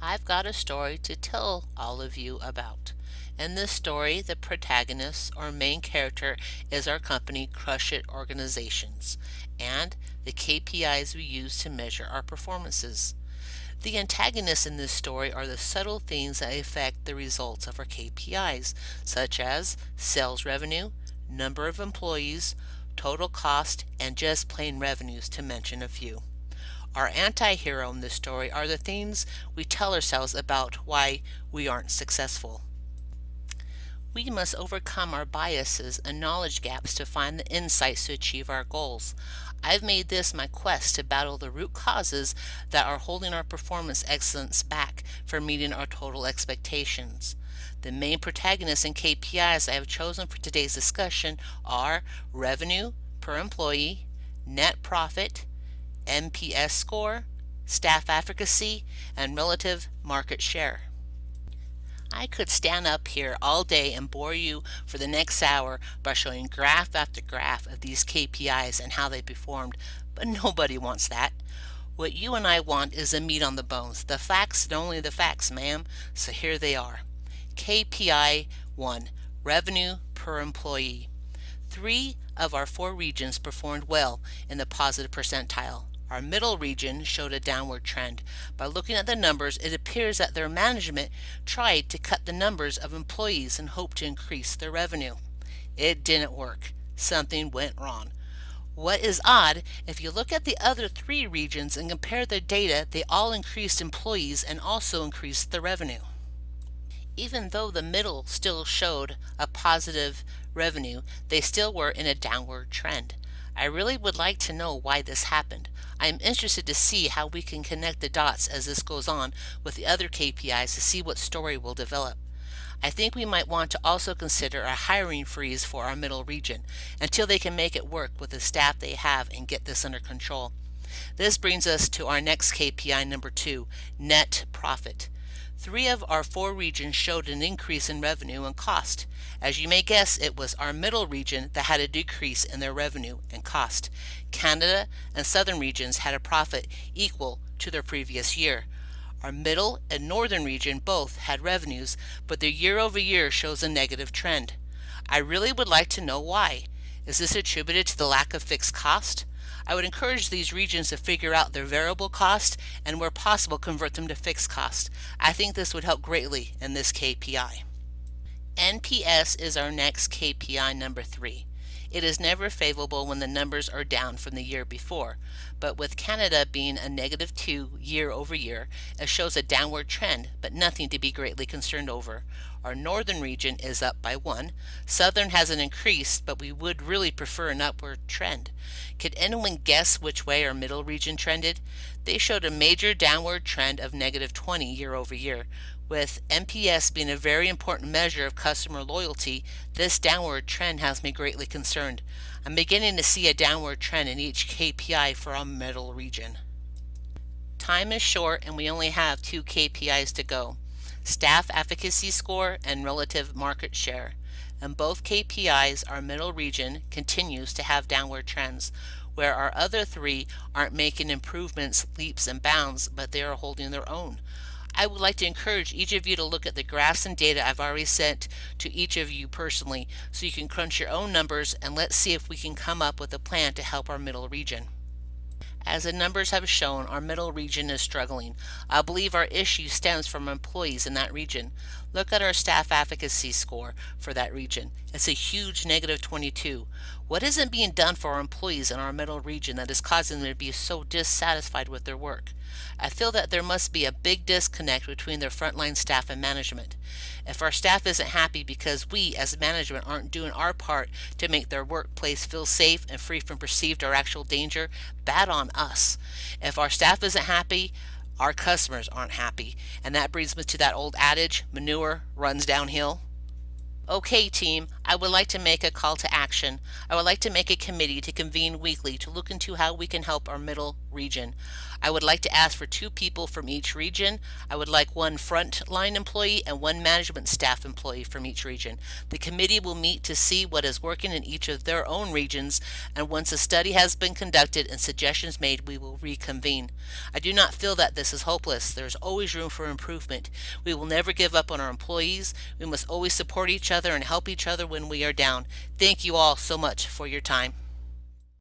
I've got a story to tell all of you about. In this story, the protagonist or main character is our company Crush It Organizations and the KPIs we use to measure our performances. The antagonists in this story are the subtle things that affect the results of our KPIs, such as sales revenue, number of employees, total cost, and just plain revenues, to mention a few. Our anti-hero in this story are the things we tell ourselves about why we aren't successful. We must overcome our biases and knowledge gaps to find the insights to achieve our goals. I've made this my quest to battle the root causes that are holding our performance excellence back from meeting our total expectations. The main protagonists and KPIs I have chosen for today's discussion are revenue per employee, net profit, NPS score, staff advocacy, and relative market share. I could stand up here all day and bore you for the next hour by showing graph after graph of these KPIs and how they performed, but nobody wants that. What you and I want is the meat on the bones, the facts and only the facts, ma'am. So here they are. KPI 1, revenue per employee. 3 of our 4 regions performed well in the positive percentile. Our middle region showed a downward trend. By looking at the numbers, it appears that their management tried to cut the numbers of employees and hoped to increase their revenue. It didn't work. Something went wrong. What is odd, if you look at the other 3 regions and compare their data, they all increased employees and also increased the revenue. Even though the middle still showed a positive revenue, they still were in a downward trend. I really would like to know why this happened. I am interested to see how we can connect the dots as this goes on with the other KPIs to see what story will develop. I think we might want to also consider a hiring freeze for our middle region until they can make it work with the staff they have and get this under control. This brings us to our next KPI number 2, net profit. 3 of our 4 regions showed an increase in revenue and cost. As you may guess, it was our middle region that had a decrease in their revenue and cost. Canada and southern regions had a profit equal to their previous year. Our middle and northern region both had revenues, but their year-over-year shows a negative trend. I really would like to know why. Is this attributed to the lack of fixed cost? I would encourage these regions to figure out their variable cost and where possible convert them to fixed cost. I think this would help greatly in this KPI. NPS is our next KPI number 3. It is never favorable when the numbers are down from the year before, but with Canada being a -2 year over year, it shows a downward trend, but nothing to be greatly concerned over. Our northern region is up by 1. Southern hasn't increased, but we would really prefer an upward trend. Could anyone guess which way our middle region trended? They showed a major downward trend of -20 year over year. With NPS being a very important measure of customer loyalty, this downward trend has me greatly concerned. I'm beginning to see a downward trend in each KPI for our middle region. Time is short and we only have 2 KPIs to go: staff advocacy score and relative market share. In both KPIs, our middle region continues to have downward trends, where our other 3 aren't making improvements leaps and bounds, but they are holding their own. I would like to encourage each of you to look at the graphs and data I've already sent to each of you personally so you can crunch your own numbers, and let's see if we can come up with a plan to help our middle region. As the numbers have shown, our middle region is struggling. I believe our issue stems from employees in that region. Look at our staff advocacy score for that region. It's a huge -22. What isn't being done for our employees in our middle region that is causing them to be so dissatisfied with their work? I feel that there must be a big disconnect between their frontline staff and management. If our staff isn't happy because we as management aren't doing our part to make their workplace feel safe and free from perceived or actual danger, bad on us. If our staff isn't happy, our customers aren't happy. And that brings me to that old adage, manure runs downhill. Okay, team, I would like to make a call to action. I would like to make a committee to convene weekly to look into how we can help our middle region. I would like to ask for 2 people from each region. I would like 1 frontline employee and 1 management staff employee from each region. The committee will meet to see what is working in each of their own regions, and once a study has been conducted and suggestions made, we will reconvene. I do not feel that this is hopeless. There is always room for improvement. We will never give up on our employees. We must always support each other and help each other when we are down. Thank you all so much for your time.